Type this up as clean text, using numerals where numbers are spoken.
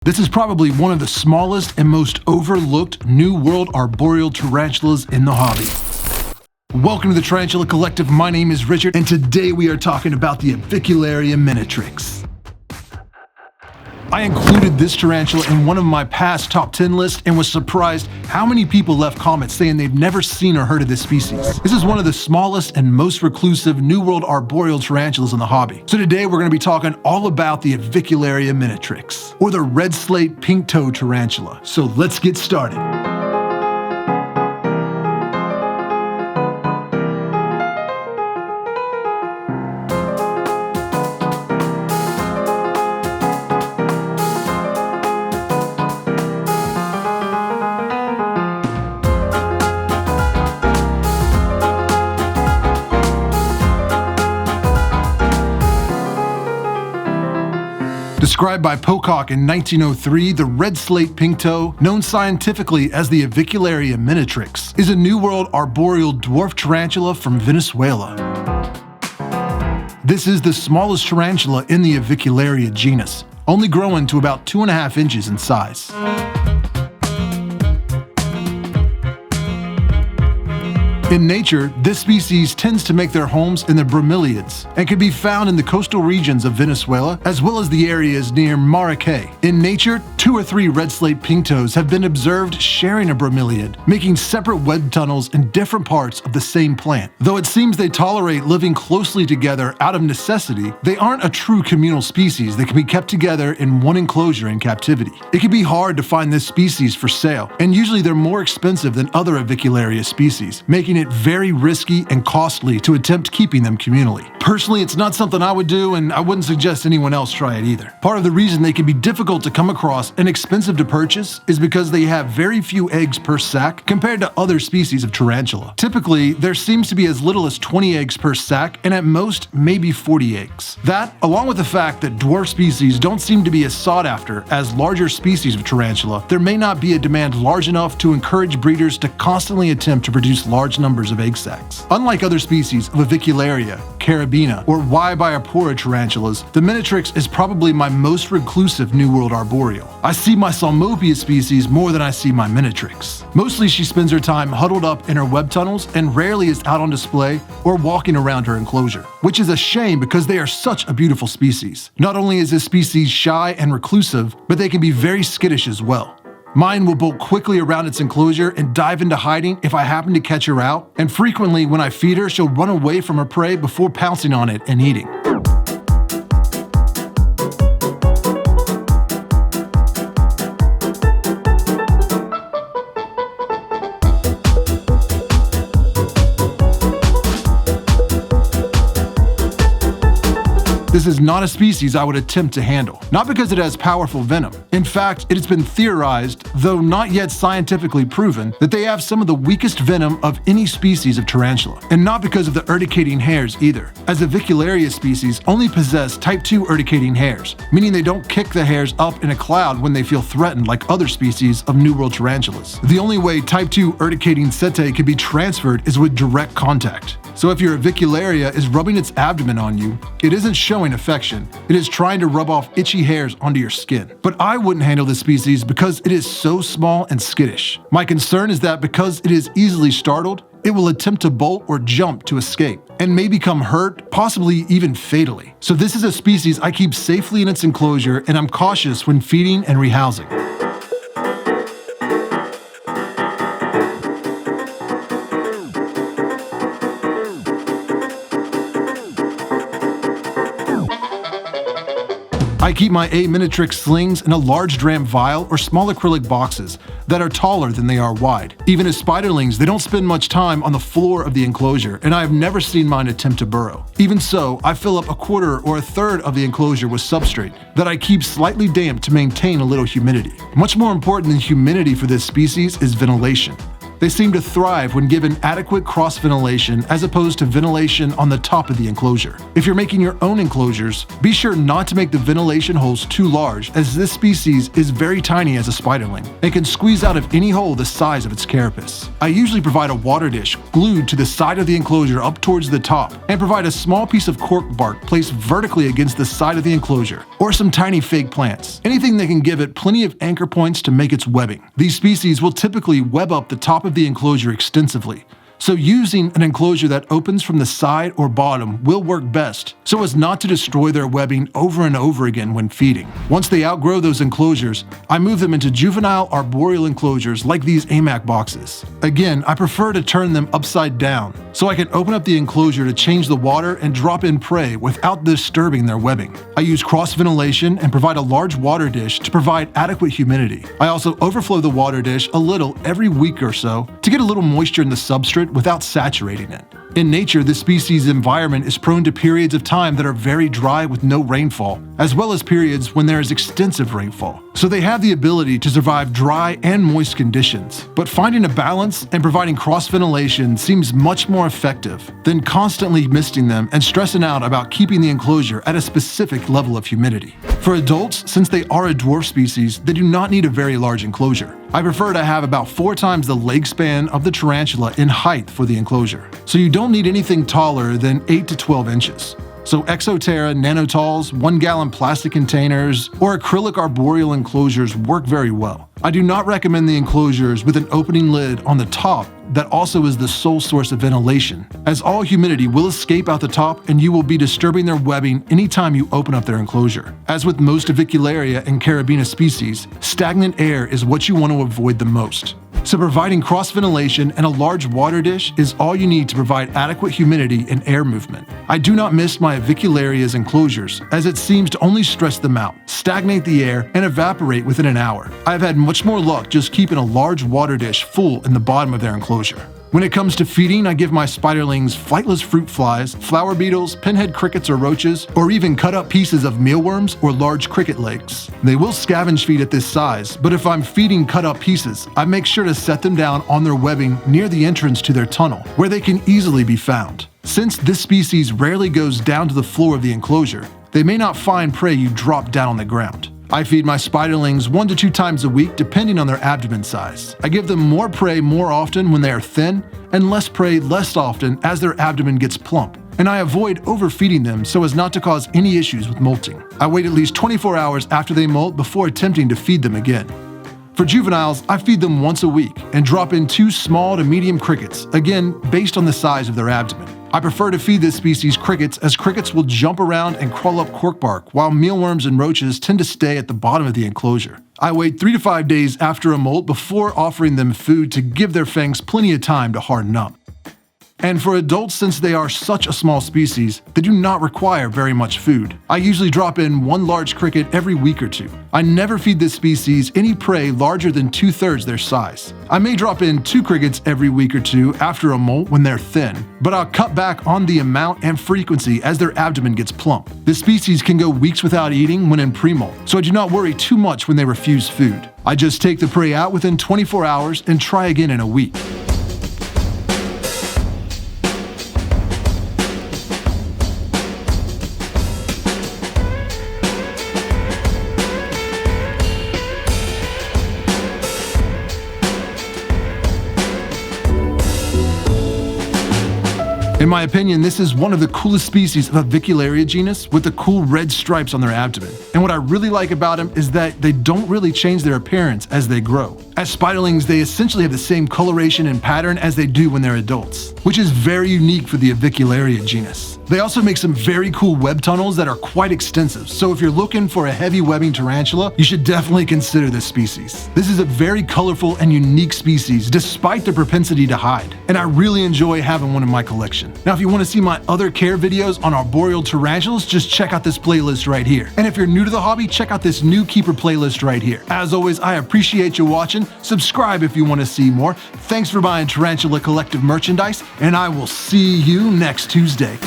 This is probably one of the smallest and most overlooked New World arboreal tarantulas in the hobby. Welcome to the Tarantula Collective. My name is Richard, and today we are talking about the Avicularia minatrix. I included this tarantula in one of my past top 10 lists and was surprised how many people left comments saying they've never seen or heard of this species. This is one of the smallest and most reclusive New World arboreal tarantulas in the hobby. So today we're going to be talking all about the Avicularia minatrix, or the Redstripe Pinktoe tarantula. So let's get started. Described by Pocock in 1903, the Redstripe Pinktoe, known scientifically as the Avicularia minatrix, is a New World arboreal dwarf tarantula from Venezuela. This is the smallest tarantula in the Avicularia genus, only growing to about 2.5 inches in size. In nature, this species tends to make their homes in the bromeliads and can be found in the coastal regions of Venezuela as well as the areas near Maracay. In nature, 2 or 3 Redstripe Pinktoes have been observed sharing a bromeliad, making separate web tunnels in different parts of the same plant. Though it seems they tolerate living closely together out of necessity, they aren't a true communal species that can be kept together in one enclosure in captivity. It can be hard to find this species for sale, and usually they're more expensive than other Avicularia species, making it very risky and costly to attempt keeping them communally. Personally, it's not something I would do, and I wouldn't suggest anyone else try it either. Part of the reason they can be difficult to come across and expensive to purchase is because they have very few eggs per sack compared to other species of tarantula. Typically, there seems to be as little as 20 eggs per sack, and at most, maybe 40 eggs. That, along with the fact that dwarf species don't seem to be as sought after as larger species of tarantula, there may not be a demand large enough to encourage breeders to constantly attempt to produce large numbers of egg sacs. Unlike other species of Avicularia, carabina, or Y-biopora tarantulas, the minatrix is probably my most reclusive New World arboreal. I see my Salmopia species more than I see my minatrix. Mostly she spends her time huddled up in her web tunnels and rarely is out on display or walking around her enclosure, which is a shame because they are such a beautiful species. Not only is this species shy and reclusive, but they can be very skittish as well. Mine will bolt quickly around its enclosure and dive into hiding if I happen to catch her out, and frequently when I feed her, she'll run away from her prey before pouncing on it and eating. This is not a species I would attempt to handle, not because it has powerful venom. In fact, it has been theorized, though not yet scientifically proven, that they have some of the weakest venom of any species of tarantula, and not because of the urticating hairs either, as Avicularia species only possess type 2 urticating hairs, meaning they don't kick the hairs up in a cloud when they feel threatened like other species of New World tarantulas. The only way type 2 urticating setae can be transferred is with direct contact. So if your Avicularia is rubbing its abdomen on you, it isn't showing affection, it is trying to rub off itchy hairs onto your skin. But I wouldn't handle this species because it is so small and skittish. My concern is that because it is easily startled, it will attempt to bolt or jump to escape, and may become hurt, possibly even fatally. So this is a species I keep safely in its enclosure, and I'm cautious when feeding and rehousing. I keep my A minatrix slings in a large dram vial or small acrylic boxes that are taller than they are wide. Even as spiderlings, they don't spend much time on the floor of the enclosure, and I have never seen mine attempt to burrow. Even so, I fill up 1/4 or 1/3 of the enclosure with substrate that I keep slightly damp to maintain a little humidity. Much more important than humidity for this species is ventilation. They seem to thrive when given adequate cross-ventilation as opposed to ventilation on the top of the enclosure. If you're making your own enclosures, be sure not to make the ventilation holes too large, as this species is very tiny as a spiderling and can squeeze out of any hole the size of its carapace. I usually provide a water dish glued to the side of the enclosure up towards the top and provide a small piece of cork bark placed vertically against the side of the enclosure, or some tiny fake plants, anything that can give it plenty of anchor points to make its webbing. These species will typically web up the top of the enclosure extensively, so using an enclosure that opens from the side or bottom will work best, so as not to destroy their webbing over and over again when feeding. Once they outgrow those enclosures, I move them into juvenile arboreal enclosures like these AMAC boxes. Again, I prefer to turn them upside down, so I can open up the enclosure to change the water and drop in prey without disturbing their webbing. I use cross-ventilation and provide a large water dish to provide adequate humidity. I also overflow the water dish a little every week or so to get a little moisture in the substrate without saturating it. In nature, this species' environment is prone to periods of time that are very dry with no rainfall, as well as periods when there is extensive rainfall. So they have the ability to survive dry and moist conditions. But finding a balance and providing cross-ventilation seems much more effective than constantly misting them and stressing out about keeping the enclosure at a specific level of humidity. For adults, since they are a dwarf species, they do not need a very large enclosure. I prefer to have about 4 times the leg span of the tarantula in height for the enclosure, so you don't need anything taller than 8 to 12 inches. So Exoterra Nanotalls, 1-gallon plastic containers, or acrylic arboreal enclosures work very well. I do not recommend the enclosures with an opening lid on the top that also is the sole source of ventilation, as all humidity will escape out the top and you will be disturbing their webbing anytime you open up their enclosure. As with most Avicularia and Carabina species, stagnant air is what you want to avoid the most. So providing cross-ventilation and a large water dish is all you need to provide adequate humidity and air movement. I do not miss my Avicularia's enclosures, as it seems to only stress them out, stagnate the air, and evaporate within an hour. I've had much more luck just keeping a large water dish full in the bottom of their enclosure. When it comes to feeding, I give my spiderlings flightless fruit flies, flower beetles, pinhead crickets or roaches, or even cut up pieces of mealworms or large cricket legs. They will scavenge feed at this size, but if I'm feeding cut up pieces, I make sure to set them down on their webbing near the entrance to their tunnel, where they can easily be found. Since this species rarely goes down to the floor of the enclosure, they may not find prey you drop down on the ground. I feed my spiderlings 1 to 2 times a week depending on their abdomen size. I give them more prey more often when they are thin, and less prey less often as their abdomen gets plump. And I avoid overfeeding them so as not to cause any issues with molting. I wait at least 24 hours after they molt before attempting to feed them again. For juveniles, I feed them once a week and drop in 2 small to medium crickets, again based on the size of their abdomen. I prefer to feed this species crickets, as crickets will jump around and crawl up cork bark, while mealworms and roaches tend to stay at the bottom of the enclosure. I wait 3 to 5 days after a molt before offering them food to give their fangs plenty of time to harden up. And for adults, since they are such a small species, they do not require very much food. I usually drop in 1 large cricket every week or 2. I never feed this species any prey larger than 2/3 their size. I may drop in 2 crickets every week or 2 after a molt when they're thin, but I'll cut back on the amount and frequency as their abdomen gets plump. This species can go weeks without eating when in pre-molt, so I do not worry too much when they refuse food. I just take the prey out within 24 hours and try again in a week. In my opinion, this is one of the coolest species of Avicularia genus with the cool red stripes on their abdomen. And what I really like about them is that they don't really change their appearance as they grow. As spiderlings, they essentially have the same coloration and pattern as they do when they're adults, which is very unique for the Avicularia genus. They also make some very cool web tunnels that are quite extensive, so if you're looking for a heavy webbing tarantula, you should definitely consider this species. This is a very colorful and unique species despite their propensity to hide, and I really enjoy having one in my collection. Now, if you want to see my other care videos on arboreal tarantulas, just check out this playlist right here. And if you're new to the hobby, check out this new keeper playlist right here. As always, I appreciate you watching. Subscribe if you want to see more. Thanks for buying Tarantula Collective merchandise, and I will see you next Tuesday.